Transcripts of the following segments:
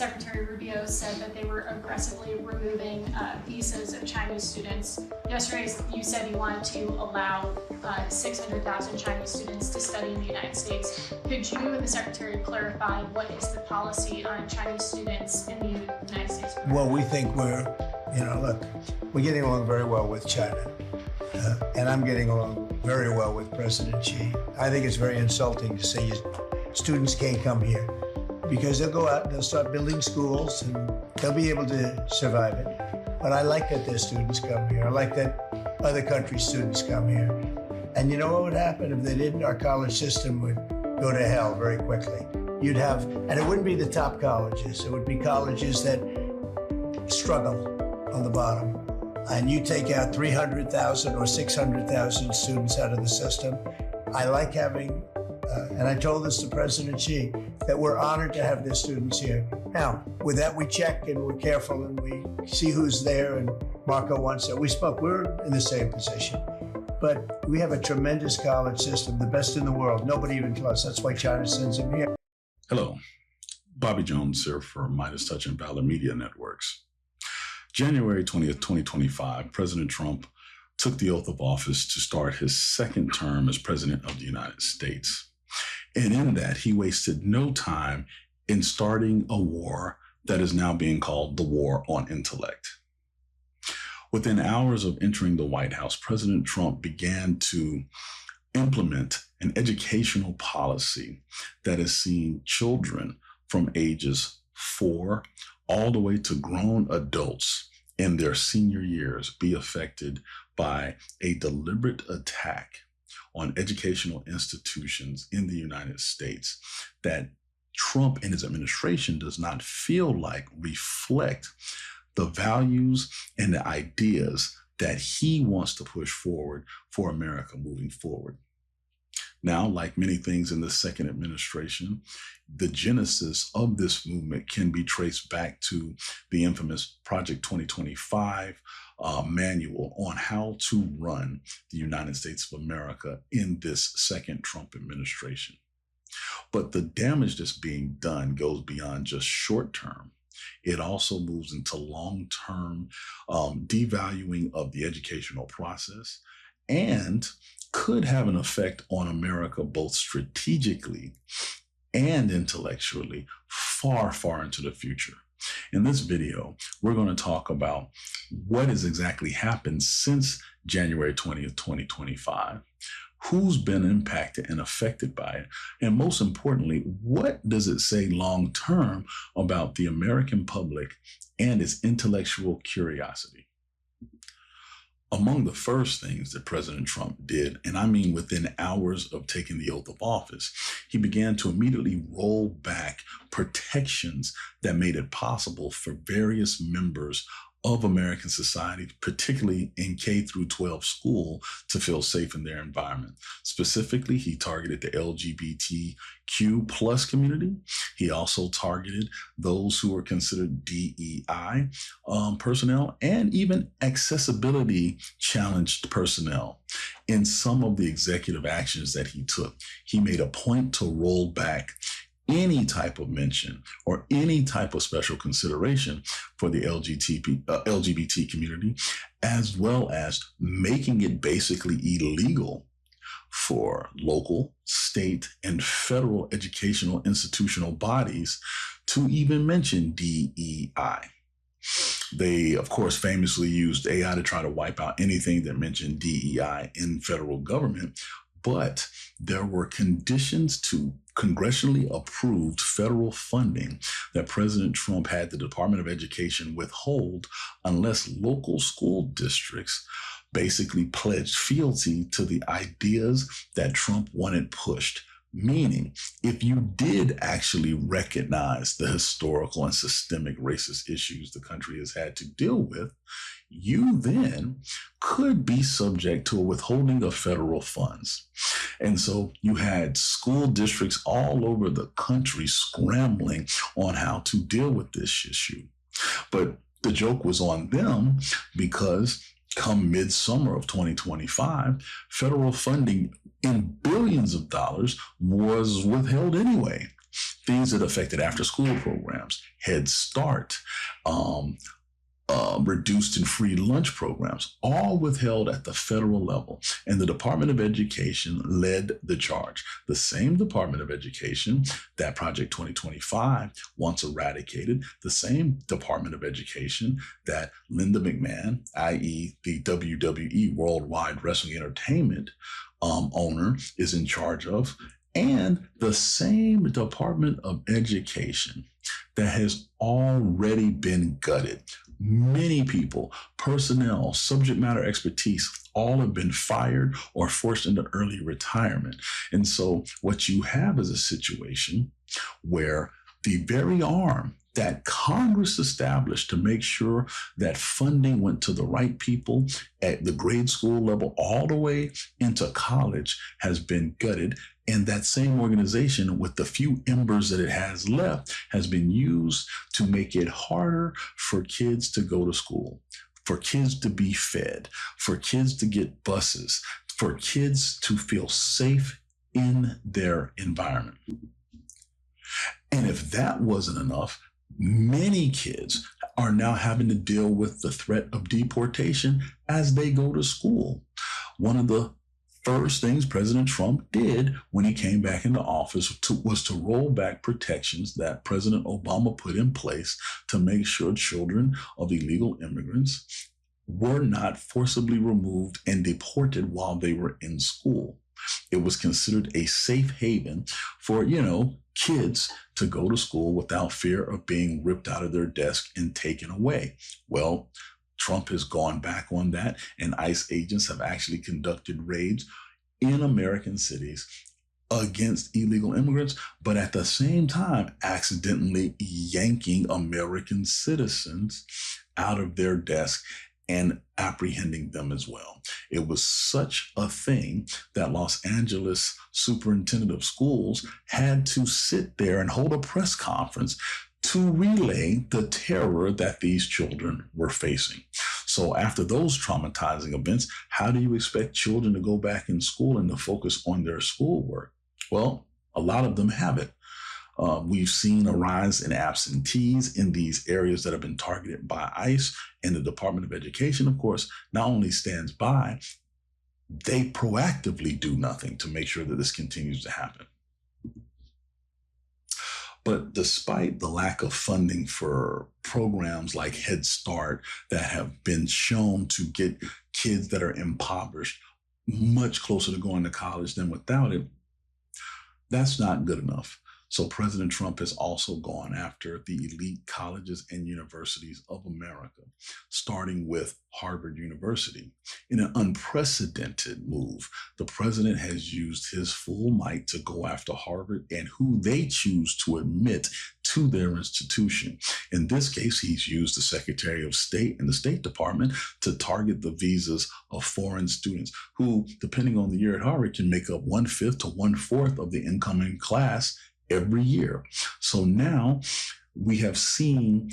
Secretary Rubio said that they were aggressively removing visas of Chinese students. Yesterday, you said you wanted to allow 600,000 Chinese students to study in the United States. Could you and the Secretary clarify what is the policy on Chinese students in the United States? Well, we think we're getting along very well with China. And I'm getting along very well with President Xi. I think it's very insulting to say students can't come here, because they'll go out and they'll start building schools and they'll be able to survive it. But I like that their students come here. I like that other countries' students come here. And you know what would happen if they didn't? Our college system would go to hell very quickly. You'd have, and it wouldn't be the top colleges. It would be colleges that struggle on the bottom. And you take out 300,000 or 600,000 students out of the system. I like having, and I told this to President Xi, that we're honored to have their students here. Now, with that, we check and we're careful and we see who's there, and Marco wants it. We're in the same position. But we have a tremendous college system, the best in the world. Nobody even close. That's why China sends them here. Hello, Bobby Jones here for Midas Touch and Valor Media Networks. January 20th, 2025, President Trump took the oath of office to start his second term as President of the United States. And in that, he wasted no time in starting a war that is now being called the war on intellect. Within hours of entering the White House, President Trump began to implement an educational policy that has seen children from ages 4 all the way to grown adults in their senior years be affected by a deliberate attack on educational institutions in the United States that Trump and his administration does not feel like reflect the values and the ideas that he wants to push forward for America moving forward. Now, like many things in the second administration, the genesis of this movement can be traced back to the infamous Project 2025 manual on how to run the United States of America in this second Trump administration. But the damage that's being done goes beyond just short term. It also moves into long-term devaluing of the educational process, and could have an effect on America both strategically and intellectually far, far into the future. In this video, we're going to talk about what has exactly happened since January 20th, 2025, who's been impacted and affected by it, and most importantly, what does it say long-term about the American public and its intellectual curiosity? Among the first things that President Trump did, and I mean within hours of taking the oath of office, he began to immediately roll back protections that made it possible for various members of American society, particularly in K through 12 school, to feel safe in their environment. Specifically, he targeted the LGBTQ plus community. He also targeted those who were considered DEI personnel, and even accessibility challenged personnel. In some of the executive actions that he took, he made a point to roll back any type of mention or any type of special consideration for the LGBT community, as well as making it basically illegal for local, state, and federal educational institutional bodies to even mention DEI. They, of course, famously used AI to try to wipe out anything that mentioned DEI in federal government, but there were conditions to congressionally approved federal funding that President Trump had the Department of Education withhold unless local school districts basically pledged fealty to the ideas that Trump wanted pushed. Meaning, if you did actually recognize the historical and systemic racist issues the country has had to deal with, you then could be subject to a withholding of federal funds. And so you had school districts all over the country scrambling on how to deal with this issue. But the joke was on them, because come midsummer of 2025, federal funding in billions of dollars was withheld anyway. things that affected after-school programs, Head Start, reduced and free lunch programs, all withheld at the federal level. And the Department of Education led the charge. The same Department of Education that Project 2025 wants eradicated, the same Department of Education that Linda McMahon, i.e. the WWE Worldwide Wrestling Entertainment owner, is in charge of, and the same Department of Education that has already been gutted. Many people, personnel, subject matter expertise, all have been fired or forced into early retirement. And so what you have is a situation where the very arm that Congress established to make sure that funding went to the right people at the grade school level all the way into college has been gutted. And that same organization, with the few embers that it has left, has been used to make it harder for kids to go to school, for kids to be fed, for kids to get buses, for kids to feel safe in their environment. And if that wasn't enough, many kids are now having to deal with the threat of deportation as they go to school. One of the first things President Trump did when he came back into office was to roll back protections that President Obama put in place to make sure children of illegal immigrants were not forcibly removed and deported while they were in school. It was considered a safe haven for, kids to go to school without fear of being ripped out of their desk and taken away. Well, Trump has gone back on that, and ICE agents have actually conducted raids in American cities against illegal immigrants, but at the same time, accidentally yanking American citizens out of their desk and apprehending them as well. It was such a thing that Los Angeles superintendent of schools had to sit there and hold a press conference to relay the terror that these children were facing. So after those traumatizing events, how do you expect children to go back in school and to focus on their schoolwork? Well, a lot of them haven't. We've seen a rise in absentees in these areas that have been targeted by ICE, and the Department of Education, of course, not only stands by, they proactively do nothing to make sure that this continues to happen. But despite the lack of funding for programs like Head Start that have been shown to get kids that are impoverished much closer to going to college than without it, that's not good enough. So President Trump has also gone after the elite colleges and universities of America, starting with Harvard University. In an unprecedented move, the president has used his full might to go after Harvard and who they choose to admit to their institution. In this case, he's used the Secretary of State and the State Department to target the visas of foreign students who, depending on the year at Harvard, can make up 1/5 to 1/4 of the incoming class every year. So now we have seen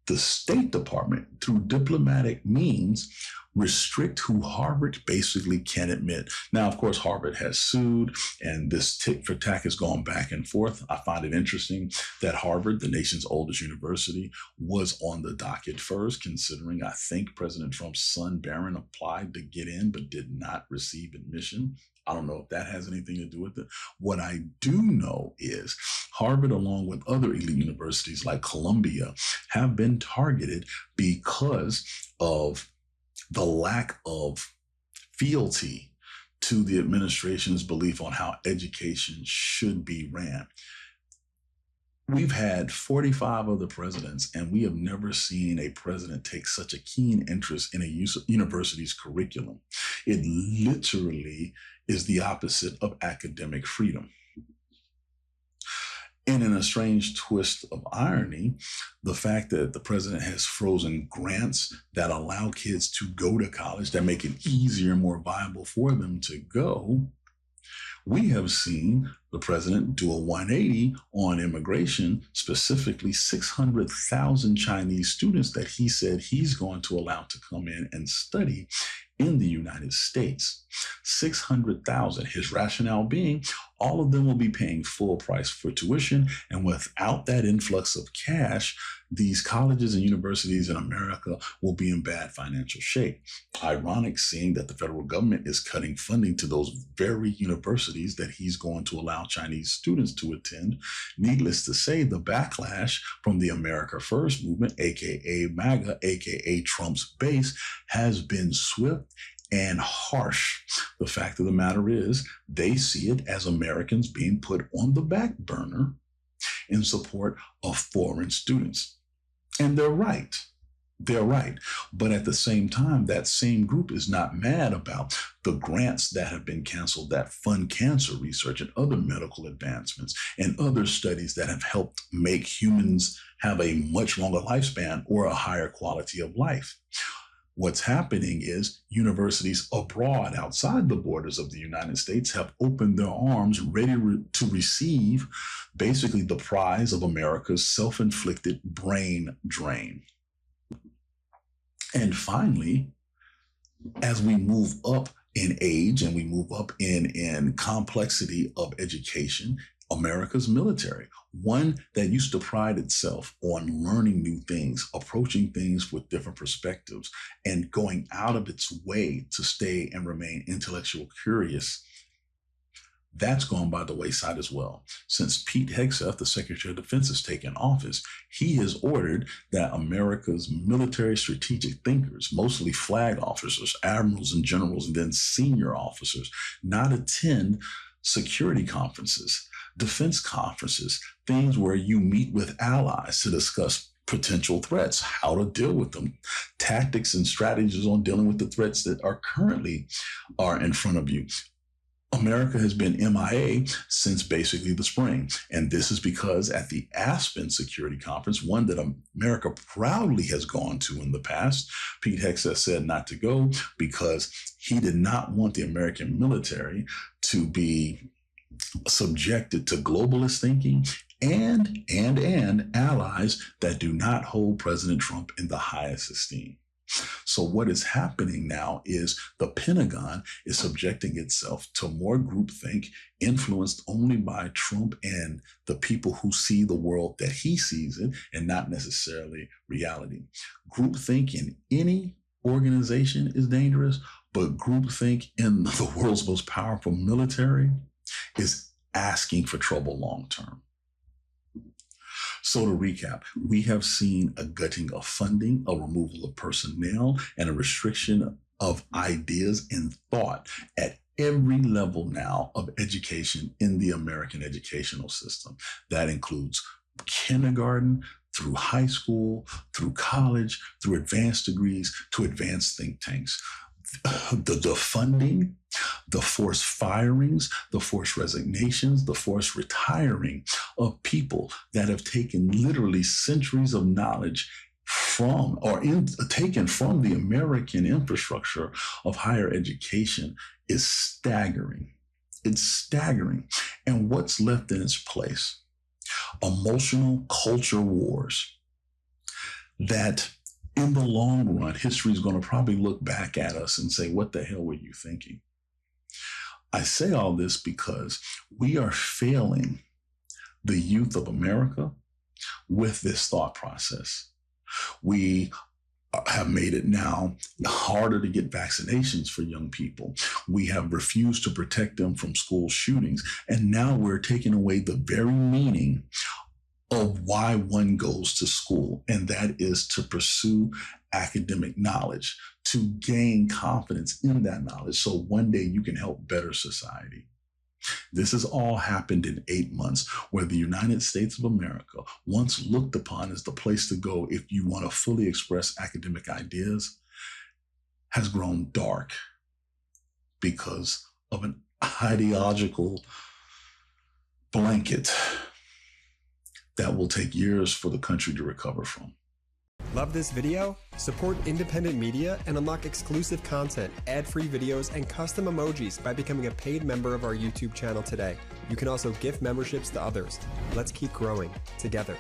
the State Department, through diplomatic means, restrict who Harvard basically can admit. Now, of course, Harvard has sued, and this tit for tat has gone back and forth. I find it interesting that Harvard, the nation's oldest university, was on the docket first, considering I think President Trump's son, Barron, applied to get in but did not receive admission. I don't know if that has anything to do with it. What I do know is Harvard, along with other elite universities like Columbia, have been targeted because of the lack of fealty to the administration's belief on how education should be ran. We've had 45 other presidents, and we have never seen a president take such a keen interest in a university's curriculum. It literally is the opposite of academic freedom. And in a strange twist of irony, the fact that the president has frozen grants that allow kids to go to college, that make it easier and more viable for them to go, we have seen the president do a 180 on immigration, specifically 600,000 Chinese students that he said he's going to allow to come in and study in the United States. 600,000. His rationale being all of them will be paying full price for tuition. And without that influx of cash, these colleges and universities in America will be in bad financial shape. Ironic, seeing that the federal government is cutting funding to those very universities that he's going to allow Chinese students to attend. Needless to say, the backlash from the America First movement, aka MAGA, aka Trump's base, has been swift and harsh. The fact of the matter is, they see it as Americans being put on the back burner in support of foreign students. And they're right. They're right. But at the same time, that same group is not mad about the grants that have been canceled that fund cancer research and other medical advancements and other studies that have helped make humans have a much longer lifespan or a higher quality of life. What's happening is universities abroad, outside the borders of the United States, have opened their arms, ready to receive basically the prize of America's self-inflicted brain drain. And finally, as we move up in age and we move up in complexity of education, America's military, one that used to pride itself on learning new things, approaching things with different perspectives, and going out of its way to stay and remain intellectually curious, that's gone by the wayside as well. Since Pete Hegseth, the Secretary of Defense, has taken office, he has ordered that America's military strategic thinkers, mostly flag officers, admirals and generals, and then senior officers, not attend security conferences, defense conferences, things where you meet with allies to discuss potential threats, how to deal with them, tactics and strategies on dealing with the threats that are currently in front of you. America has been MIA since basically the spring. And this is because at the Aspen Security Conference, one that America proudly has gone to in the past, Pete Hegseth said not to go because he did not want the American military to be subjected to globalist thinking and allies that do not hold President Trump in the highest esteem. So what is happening now is the Pentagon is subjecting itself to more groupthink influenced only by Trump and the people who see the world that he sees it and not necessarily reality. Groupthink in any organization is dangerous, but groupthink in the world's most powerful military is asking for trouble long term. So to recap, we have seen a gutting of funding, a removal of personnel, and a restriction of ideas and thought at every level now of education in the American educational system. That includes kindergarten, through high school, through college, through advanced degrees, to advanced think tanks. The funding, the forced firings, the forced resignations, the forced retiring of people that have taken literally centuries of knowledge taken from the American infrastructure of higher education is staggering. It's staggering. And what's left in its place? Emotional culture wars that in the long run, history is going to probably look back at us and say, what the hell were you thinking? I say all this because we are failing the youth of America with this thought process. We have made it now harder to get vaccinations for young people. We have refused to protect them from school shootings. And now we're taking away the very meaning of why one goes to school, and that is to pursue academic knowledge, to gain confidence in that knowledge so one day you can help better society. This has all happened in 8 months, where the United States of America, once looked upon as the place to go if you want to fully express academic ideas, has grown dark because of an ideological blanket that will take years for the country to recover from. Love this video? Support independent media and unlock exclusive content, ad-free videos, and custom emojis by becoming a paid member of our YouTube channel today. You can also gift memberships to others. Let's keep growing together.